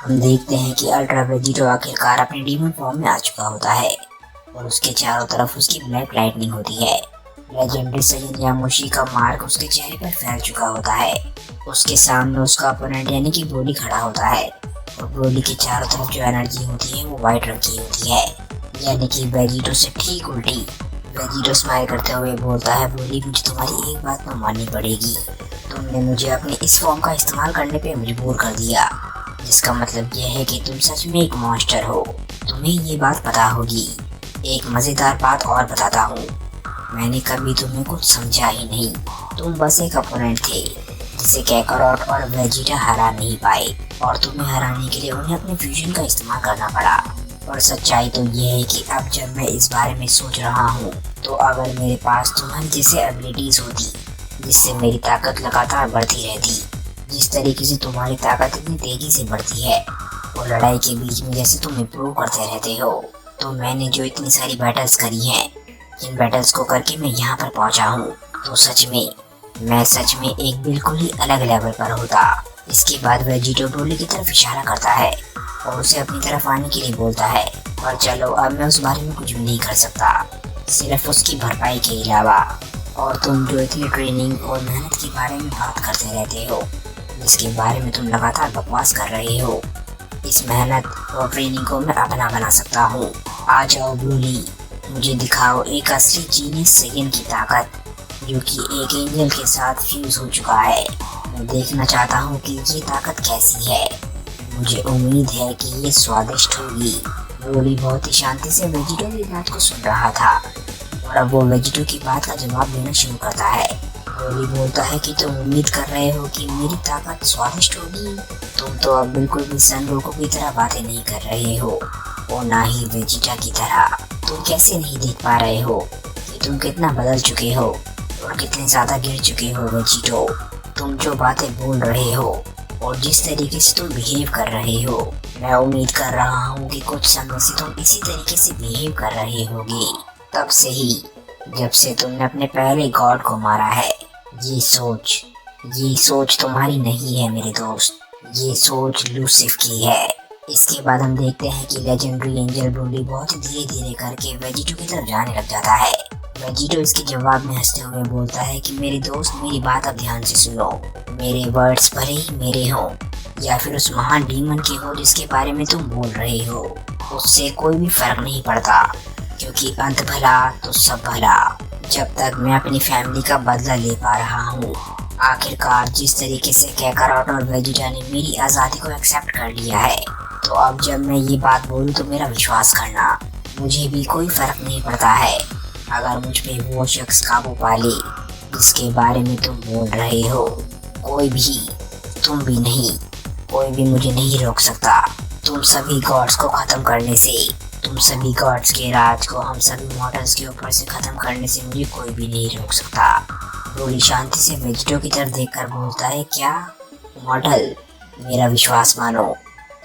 हम देखते हैं कि अल्ट्रा वेजिटो आखिरकार अपने डीमन फॉर्म में आ चुका होता है और उसके चारों तरफ उसकी ब्लैक लाइटनिंग होती है। लेजेंडरी सैयन यामुशी का मार्क उसके चेहरे पर फैल चुका होता है। उसके सामने उसका अपोनेंट यानी कि ब्रोली खड़ा होता है और ब्रोली के चारों तरफ जो एनर्जी होती है वो व्हाइट रंग की होती है, यानी कि वेजिटो से ठीक उल्टी। वेजिटो स्माइल करते हुए बोलता है, ब्रोली मुझे तुम्हारी एक बात तो माननी पड़ेगी, तुमने मुझे अपने इस फॉर्म का इस्तेमाल करने पे मजबूर कर दिया, जिसका मतलब यह है कि तुम सच में एक मॉन्स्टर हो। तुम्हें ये बात पता होगी। एक मजेदार बात और बताता हूँ, मैंने कभी तुम्हें कुछ समझा ही नहीं। तुम बस एक अपोनेंट थे जिसे कैकारोट और वेजिटा हरा नहीं पाए और तुम्हें हराने के लिए उन्हें अपने फ्यूजन का इस्तेमाल करना पड़ा। और सच्चाई तो यह है कि अब जब मैं इस बारे में सोच रहा हूँ तो अगर मेरे पास तुम्हारी जैसे एबिलिटीज होती जिससे मेरी ताकत लगातार बढ़ती रहती, जिस तरीके से तुम्हारी ताकत इतनी तेजी से बढ़ती है और लड़ाई के बीच में जैसे तुम इम्प्रूव करते रहते हो, तो मैंने जो इतनी सारी बैटल्स करी हैं, इन बैटल्स को करके मैं यहाँ पर पहुँचा हूँ, तो मैं सच में एक बिल्कुल ही अलग लेवल पर होता। इसके बाद वेजिटो ब्रोली की तरफ इशारा करता है और उसे अपनी तरफ आने के लिए बोलता है, पर चलो अब मैं उस बारे में कुछ भी नहीं कर सकता, सिर्फ उसकी भरपाई के अलावा। और तुम जो इतनी ट्रेनिंग और मेहनत के बारे में बात करते रहते हो, जिसके बारे में तुम लगातार बकवास कर रहे हो, इस मेहनत और ट्रेनिंग को मैं अपना बना सकता हूँ। आ जाओ ब्रोली, मुझे दिखाओ एक असली जीनियस सैयन की ताकत, जो कि एक एंजल के साथ फ्यूज हो चुका है। मैं देखना चाहता हूँ कि ये ताकत कैसी है। मुझे उम्मीद है कि ये स्वादिष्ट होगी। ब्रोली बहुत ही शांति से वेजिटो की बात को सुन रहा था और अब वो वेजिटो की बात का जवाब देना शुरू करता है। ब्रोली बोलता है कि तुम उम्मीद कर रहे हो कि मेरी ताकत स्वादिष्ट होगी? तुम तो अब बिल्कुल भी सन गोकू की तरह बातें नहीं कर रहे हो और ना ही वेजिटा की तरह। तुम कैसे नहीं देख पा रहे हो कि तुम कितना बदल चुके हो और कितने ज्यादा गिर चुके हो वेजिटो। तुम जो बातें बोल रहे हो और जिस तरीके से तुम बिहेव कर रहे हो, मैं उम्मीद कर रहा हूँ कि कुछ समय से तुम इसी तरीके से बिहेव कर रहे होगे, तब से ही जब से तुमने अपने पहले गॉड को मारा है। ये सोच तुम्हारी नहीं है मेरे दोस्त, ये सोच लूसिफ की है। इसके बाद हम देखते हैं कि लेजेंडरी एंजल ब्रोली बहुत धीरे धीरे करके वेजिटो की तरफ जाने लग जाता है। वेजिटो इसके जवाब में हंसते हुए बोलता है कि मेरे दोस्त, मेरी बात अब ध्यान से सुनो। मेरे वर्ड्स भले ही मेरे हों या फिर उस महान डीमन के हो जिसके बारे में तुम बोल रहे हो, उससे कोई भी फर्क नहीं पड़ता, क्योंकि अंत भला तो सब भला। जब तक मैं अपनी फैमिली का बदला ले पा रहा हूँ, आखिरकार जिस तरीके से कैकारोट और वेजिटा ने मेरी आज़ादी को एक्सेप्ट कर लिया है, तो अब जब मैं ये बात बोलूँ तो मेरा विश्वास करना, मुझे भी कोई फर्क नहीं पड़ता है अगर मुझ पे वो शख्स काबू पा ले जिसके बारे में तुम बोल रहे हो। कोई भी, तुम भी नहीं, कोई भी मुझे नहीं रोक सकता। तुम सभी गॉड्स को खत्म करने से, तुम सभी गॉड्स के राज को हम सभी मॉर्टल्स के ऊपर से खत्म करने से मुझे कोई भी नहीं रोक सकता। ब्रोली शांति से वेजिटो की तरफ देखकर बोलता है, क्या मॉर्टल? मेरा विश्वास मानो,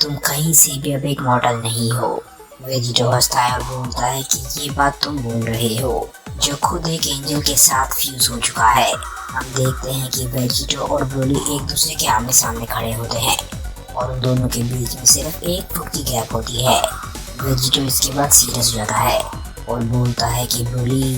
तुम कहीं से भी अब एक मॉर्टल नहीं हो। वेजिटो हंसता है और बोलता है कि ये बात तुम बोल रहे हो जो खुद एक एंजल के साथ फ्यूज हो चुका है। हम देखते हैं कि वेजिटो और ब्रोली एक दूसरे के आमने सामने खड़े होते हैं और उन दोनों के बीच में सिर्फ एक फुट की गैप होती है। वेजिटो इसके बाद सीरियस हो जाता है और बोलता है कि ब्रोली,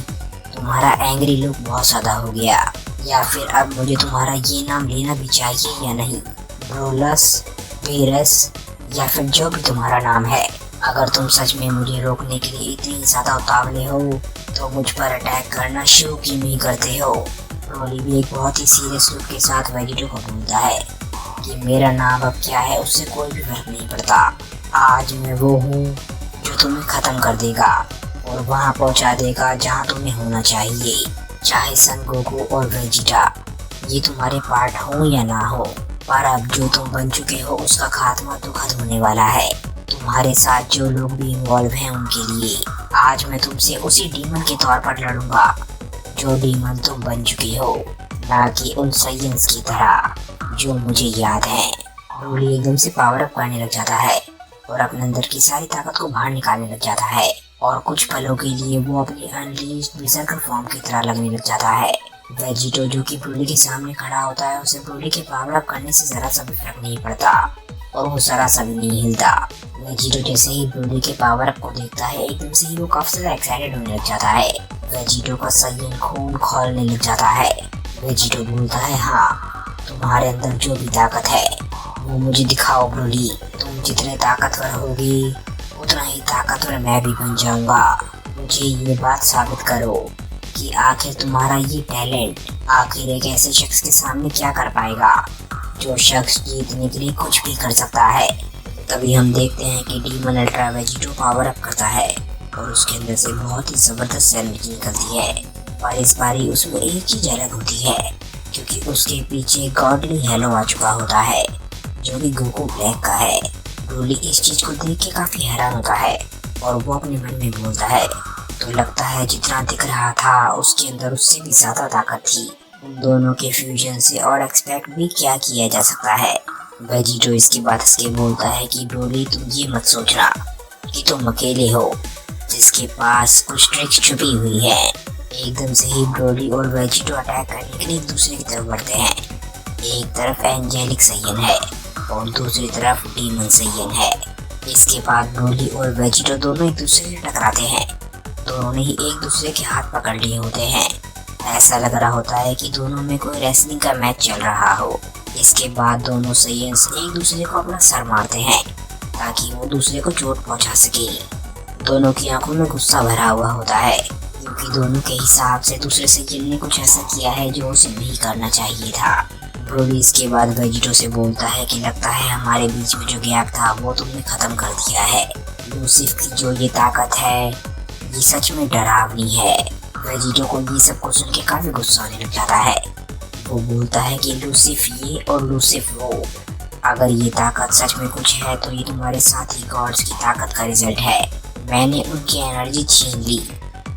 तुम्हारा एंग्री लुक बहुत ज्यादा हो गया, या फिर अब मुझे तुम्हारा ये नाम लेना भी चाहिए या नहीं? ब्रोलस, वेरस, या फिर जो भी तुम्हारा नाम है। अगर तुम सच में मुझे रोकने के लिए इतनी ज्यादा उतावले हो तो मुझ पर अटैक करना शुरू क्यों नहीं करते हो? ब्रोली भी एक बहुत ही सीरियस लुक के साथ वेजिटो को बोलता है कि मेरा नाम अब क्या है उससे कोई भी फर्क नहीं पड़ता। आज मैं वो हूँ जो तुम्हें खत्म कर देगा और वहाँ पहुँचा देगा जहाँ तुम्हें होना चाहिए, चाहे सन गोकू और वेजिटा ये तुम्हारे पार्ट हो या ना हो। पर अब जो तुम बन चुके हो उसका खात्मा तो खत्म होने वाला है। तुम्हारे साथ जो लोग भी इन्वॉल्व हैं उनके लिए आज मैं तुमसे उसी डीमन के तौर पर लड़ूंगा जो डीमन तुम बन चुके हो, ना कि उन सैयन्स की तरह जो मुझे याद है। ब्रोली एकदम से पावर अप करने लग जाता है और अपने अंदर की सारी ताकत को बाहर निकालने लग जाता है और कुछ पलों के लिए वो अपनी अनलीज्ड berserker फॉर्म की तरह लगने लग जाता है। वेजिटो जो कि ब्रोली के सामने खड़ा होता है, उसे ब्रोली के पावर अप करने से जरा सा भी फर्क नहीं पड़ता और वो जरा सा भी नहीं हिलता। वेजिटो जैसे ही ब्रोली के पावर अप को देखता है एकदम से ही वो काफी ज्यादा एक्साइटेड होने लग जाता है। वेजिटो का साइयन खून खोलने लग जाता है। वेजिटो बोलता है, हाँ, तुम्हारे अंदर जो भी ताकत है वो मुझे दिखाओ ब्रोली। तुम जितने ताकतवर होगी उतना ही ताकतवर मैं भी बन जाऊंगा। मुझे ये बात साबित करो कि आखिर तुम्हारा ये टैलेंट आखिर एक ऐसे शख्स के सामने क्या कर पाएगा जो शख्स जीतने के लिए कुछ भी कर सकता है। तभी हम देखते हैं कि demon ultra Vegito power up करता है और उसके अंदर से बहुत ही जबरदस्त एनर्जी निकलती है। पर इस बारी उसमें एक चीज अलग होती है, क्योंकि उसके पीछे गॉडली हेलो आ चुका होता है जो कि गोकू ब्लैक का है। ब्रोली इस चीज को देख के काफी हैरान होता है और वो अपने मन में बोलता है, तो लगता है जितना दिख रहा था उसके अंदर उससे भी ज्यादा ताकत थी। उन दोनों के फ्यूजन से और एक्सपेक्ट भी क्या किया जा सकता है। वेजिटो इसकी बात इसके बोलता है कि ब्रोली तुम ये मत सोचना कि तुम अकेले हो जिसके पास कुछ ट्रिक्स छुपी हुई है। एकदम से ही ब्रोली और वेजिटो अटैक करने के लिए एक दूसरे की तरफ बढ़ते हैं। एक तरफ एंजेलिक साइयन है और दूसरी तरफ डीमन साइयन है। इसके बाद ब्रोली और वेजिटो दोनों एक दूसरे से टकराते हैं। दोनों ने ही एक दूसरे के हाथ पकड़ लिए होते हैं। ऐसा लग रहा होता है कि दोनों में कोई रेसलिंग का मैच चल रहा हो। इसके बाद दोनों साइयन्स एक दूसरे को अपना सर मारते हैं ताकि वो दूसरे को चोट पहुंचा सके। दोनों की आंखों में गुस्सा भरा हुआ होता है क्योंकि दोनों के हिसाब से दूसरे साइयन ने कुछ ऐसा किया है जो उसे नहीं करना चाहिए था। ब्रोली इसके बाद वेजिटो से बोलता है कि लगता है हमारे बीच में जो गैप था वो तुमने खत्म कर दिया है। लूसिफ की जो ये ताकत है ये सच में डरावनी है। वेजिटो को ये सब को सुन के काफी गुस्सा आने लग जाता है। वो बोलता है कि लूसिफ ये और लूसिफ वो, अगर ये ताकत सच में कुछ है तो ये तुम्हारे साथ ही गॉड्स की ताकत का रिजल्ट है। मैंने उनकी एनर्जी छीन ली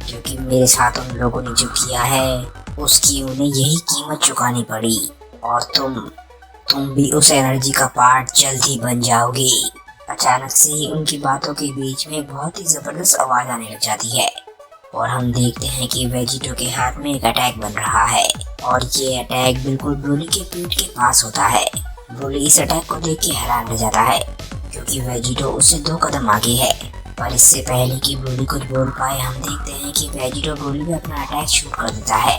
क्योंकि मेरे साथ उन लोगों ने जो किया है उसकी उन्हें यही कीमत चुकानी पड़ी और तुम भी उस एनर्जी का पार्ट जल्द ही बन जाओगी। अचानक से ही उनकी बातों के बीच में बहुत ही जबरदस्त आवाज आने लग जाती है और हम देखते हैं कि वेजिटो के हाथ में एक अटैक बन रहा है और ये अटैक बिल्कुल ब्रोली के पीठ के पास होता है। ब्रोली इस अटैक को देख के हैरान रह जाता है क्योंकि वेजिटो उससे 2 कदम आगे है। पर इससे पहले कि ब्रोली कुछ बोल पाए हम देखते हैं कि वेजिटो ब्रोली में अपना अटैक शूट कर देता है।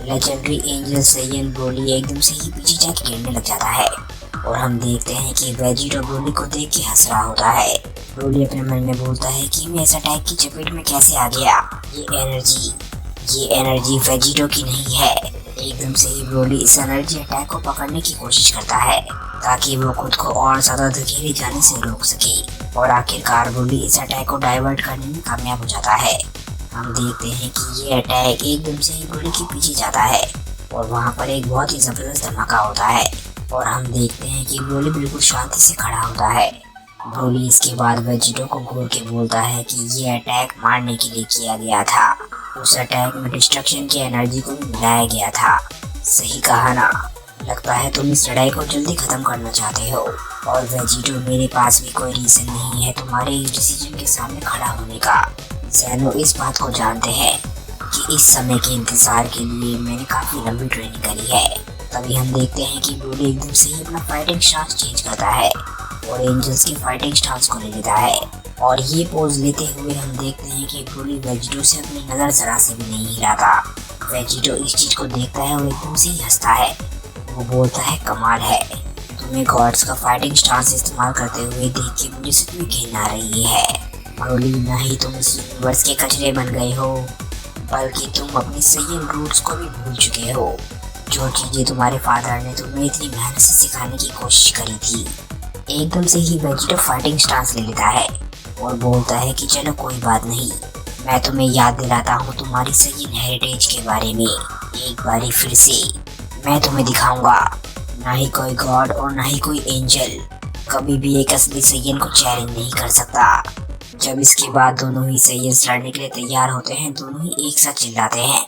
लेजेंडरी एंजल साइयन ब्रोली एकदम से ही पीछे जाके गिरने लग जाता है और हम देखते हैं कि वेजिटो ब्रोली को देख के हंस रहा होता है। ब्रोली अपने मन में बोलता है कि मैं इस अटैक की चपेट में कैसे आ गया। ये एनर्जी वेजिटो की नहीं है। एकदम से ही ब्रोली इस एनर्जी अटैक को पकड़ने की कोशिश करता है ताकि वो खुद को और ज्यादा धकेले जाने से रोक सके और आखिरकार ब्रोली इस अटैक को डाइवर्ट करने में कामयाब हो जाता है। हम देखते हैं कि ये अटैक एकदम से ही ब्रोली के पीछे जाता है और वहाँ पर एक बहुत ही जबरदस्त धमाका होता है और हम देखते हैं कि ब्रोली बिल्कुल शांति से खड़ा होता है। ब्रोली इसके बाद वेजिटो को घूर के बोलता है कि ये अटैक मारने के लिए किया गया था। उस अटैक में डिस्ट्रक्शन की एनर्जी को भी मिलाया गया था। सही कहा ना? लगता है तुम इस लड़ाई को जल्दी खत्म करना चाहते हो और वेजिटो मेरे पास भी कोई रीजन नहीं है तुम्हारे इस डिसीजन के सामने खड़ा होने का। ज़ेनो इस बात को जानते हैं कि इस समय के इंतजार के लिए मैंने काफी लंबी ट्रेनिंग करी है। तभी हम देखते हैं कि ब्रोली एकदम से ही अपना फाइटिंग स्टांस चेंज करता है और एंजल्स की फाइटिंग स्टांस को ले लेता है और ये पोज लेते हुए हम देखते हैं कि ब्रोली वेजिटो से अपनी नजर जरा से भी नहीं हिलाता। वेजिटो इस चीज को देखता है और एकदम से ही हंसता है। वो बोलता है, कमाल है, तुम्हें गॉड्स का फाइटिंग स्टांस इस्तेमाल करते हुए देख के मुझे सच में घिन आ रही है। ब्रोली, ना ही तुम इस यूनिवर्स के कचरे बन गए हो बल्कि तुम अपनी साइयन रूट्स को भी भूल चुके हो। जो चीजें तुम्हारे फादर ने तुम्हें इतनी मेहनत से सिखाने की कोशिश करी थी। एकदम से ही वेजिटो फाइटिंग स्टांस ले लेता है और बोलता है कि चलो कोई बात नहीं, मैं तुम्हें याद दिलाता हूँ तुम्हारी साइयन हेरिटेज के बारे में एक बारी फिर से। मैं तुम्हें दिखाऊंगा, ना ही कोई गॉड और ना ही कोई एंजल कभी भी एक असली साइयन को चैलेंज नहीं कर सकता। जब इसके बाद दोनों ही साइयन लड़ने के लिए तैयार होते हैं दोनों ही एक साथ चिल्लाते हैं।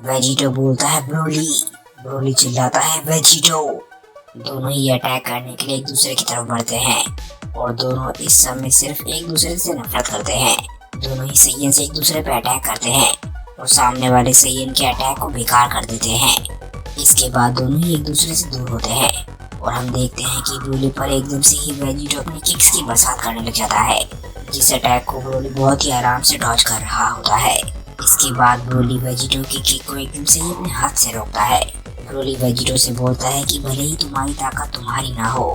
वेजिटो बोलता है ब्रोली, ब्रोली चिल्लाता है वेजिटो। दोनों ही अटैक करने के लिए एक दूसरे की तरफ बढ़ते हैं और दोनों इस समय सिर्फ एक दूसरे से नफरत करते हैं। दोनों ही साइयन से एक दूसरे पे अटैक करते हैं और सामने वाले साइयन के अटैक को बेकार कर देते हैं। इसके बाद दोनों ही एक दूसरे से दूर होते हैं और हम देखते हैं कि ब्रोली पर एकदम से ही वेजिटो अपनी किक्स की बरसात करने लग जाता है, जिस अटैक को ब्रोली बहुत ही आराम से डॉज कर रहा होता है। इसके बाद ब्रोली वेजिटो की किक को एकदम से ही अपने हाथ से रोकता है। ब्रोली वेजिटो से बोलता है कि भले ही तुम्हारी ताकत तुम्हारी ना हो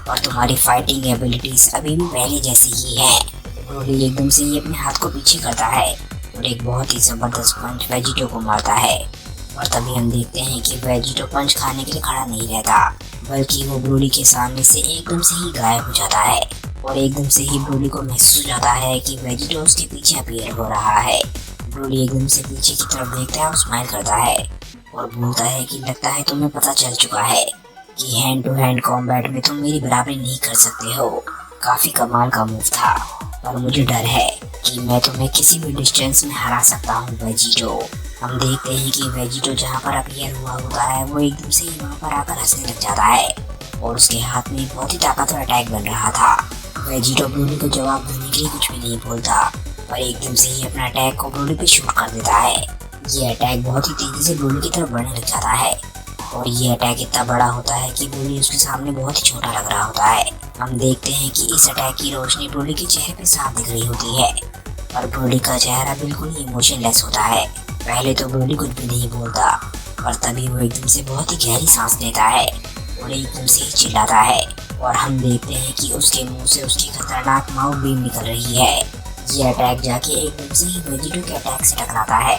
और तुम्हारी फाइटिंग एबिलिटीज अभी भी पहले जैसी ही है। ब्रोली एकदम से ही अपने हाथ को पीछे करता है और एक बहुत ही जबरदस्त पंच वेजिटो को मारता है। और तभी हम देखते हैं कि वेजिटो पंच खाने के लिए खड़ा नहीं रहता, बल्कि वो ब्रोली के सामने से एकदम से ही गायब हो जाता है। और एकदम से ही ब्रोली को महसूस हो जाता है कि वेजिटो उसके पीछे अपीयर हो रहा है। ब्रोली एकदम से पीछे की तरफ देखता है और स्माइल करता है और बोलता है कि लगता है तुम्हें पता चल चुका है कि हैंड टू हैंड कॉम्बैट में तुम मेरी बराबरी नहीं कर सकते हो। काफी कमाल का मूव था, पर मुझे डर है कि मैं तुम्हें किसी भी डिस्टेंस में हरा सकता हूँ वेजिटो। हम देखते हैं कि वेजिटो जहाँ पर अपीयर हुआ होता है वो एकदम से ही वहाँ पर आकर हंसने लग जाता है और उसके हाथ में बहुत ही ताकतवर अटैक बन रहा था। वेजिटो ब्रोली को जवाब देने के लिए कुछ भी नहीं बोलता, पर एकदम से ही अपना अटैक को ब्रोली पे शूट कर देता है। ये अटैक बहुत ही तेजी से ब्रोली की तरफ बढ़ने लग जाता है और ये अटैक इतना बड़ा होता है कि ब्रोली उसके सामने बहुत ही छोटा लग रहा होता है। हम देखते हैं कि इस अटैक की रोशनी ब्रोली के चेहरे पे साफ दिख रही होती है, पर ब्रोली का चेहरा बिल्कुल ही इमोशनलेस होता है। पहले तो ब्रोली कुछ भी नहीं बोलता, पर तभी वो एकदम से बहुत ही गहरी सांस लेता है और एकदम से ही चिल्लाता है और हम देखते हैं कि उसके मुंह से उसकी खतरनाक माउथ बीम निकल रही है। ये अटैक जाके एकदम से ही वेजिटो के अटैक से टकराता है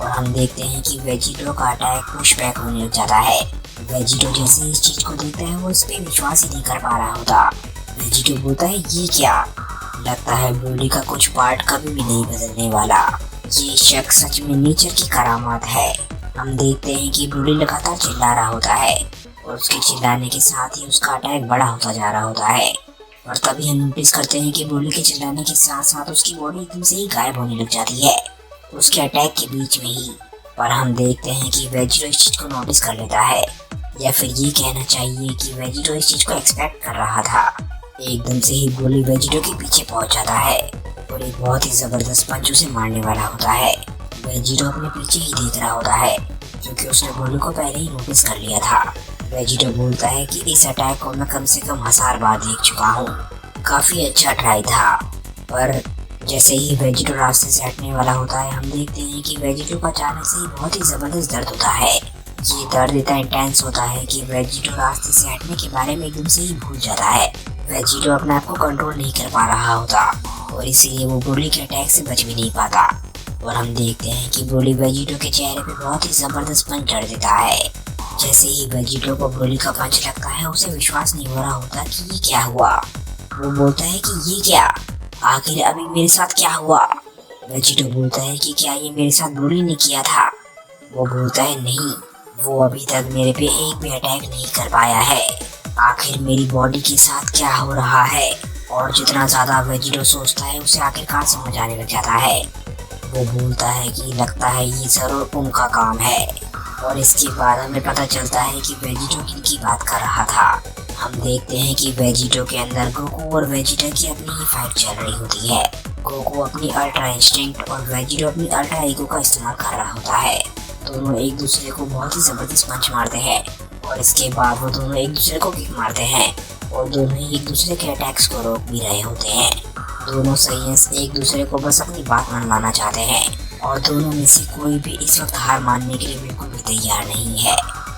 और हम देखते हैं कि वेजिटो का अटैक पुश बैक होने लग जाता है। वेजिटो जैसे इस चीज को देखता है वो इस पे विश्वास ही नहीं कर पा रहा होता। वेजिटो बोलता है ये क्या, लगता है ब्रोली का कुछ पार्ट कभी भी नहीं बदलने वाला। ये शख्स सच में नेचर की करामात है। हम देखते हैं कि ब्रोली लगातार चिल्ला रहा होता है और उसके चिल्लाने के साथ ही उसका अटैक बड़ा होता जा रहा होता है। और तभी हम नोटिस करते हैं कि ब्रोली के चिल्लाने के साथ साथ उसकी बॉडी एकदम से ही गायब होने लग जाती है उसके अटैक के बीच में ही। पर हम देखते हैं कि वेजिटो इस चीज को नोटिस कर लेता है, या फिर ये कहना चाहिए कि वेजिटो इस चीज को एक्सपेक्ट कर रहा था। एकदम से ही ब्रोली वेजिटो के पीछे पहुंच जाता है और एक बहुत ही जबरदस्त पंच उसे मारने वाला होता है। वेजिटो अपने पीछे ही देख रहा होता है क्योंकि उसने ब्रोली को पहले ही नोटिस कर लिया था। वेजिटो बोलता है कि इस अटैक को मैं कम से कम 1000 बार देख चुका हूँ, काफी अच्छा ट्राई था। पर जैसे ही वेजिटो रास्ते से हटने वाला होता है, हम देखते हैं कि वेजिटो का अचानक से ही बहुत ही जबरदस्त दर्द होता है। ये दर्द इतना इंटेंस होता है कि वेजिटो रास्ते से हटने के बारे में एकदम से ही भूल जाता है। वेजिटो अपने आप को कंट्रोल नहीं कर पा रहा होता और इसीलिए वो ब्रोली के अटैक से बच भी नहीं पाता। और हम देखते हैं कि ब्रोली वेजिटो के चेहरे पे बहुत ही जबरदस्त पंच जड़ देता है। जैसे ही वेजिटो को ब्रोली का पंच लगता है, उसे विश्वास नहीं हो रहा होता कि ये क्या हुआ। वो बोलता है कि ये क्या, आखिर अभी मेरे साथ क्या हुआ। वेजिटो बोलता है कि क्या ये मेरे साथ ब्रोली ने किया था। वो बोलता है नहीं, वो अभी तक मेरे पे एक भी अटैक नहीं कर पाया है। आखिर मेरी बॉडी के साथ क्या हो रहा है। और जितना ज्यादा वेजिटो सोचता है उसे आखिरकार समझ आने लग जाता है। वो बोलता है कि लगता है ये जरूर उम का काम है। और इसके बाद हमें पता चलता है कि वेजिटो किनकी बात कर रहा था। हम देखते हैं कि वेजिटो के अंदर गोकू और वेजिटा की अपनी ही फाइट चल रही होती है। गोकू अपनी अल्ट्रा इंस्टिंक्ट और वेजिटो अपनी अल्ट्रा ईगो का इस्तेमाल कर रहा होता है। दोनों एक दूसरे को बहुत ही जबरदस्त पंच मारते हैं और इसके बाद वो दोनों एक दूसरे को किक मारते हैं और दोनों ही एक दूसरे के अटैक्स को रोक भी रहे होते हैं। दोनों साइंस एक दूसरे को बस अपनी बात मनवाना चाहते हैं और दोनों में से कोई भी इस वक्त हार मानने के लिए बिल्कुल भी तैयार नहीं है।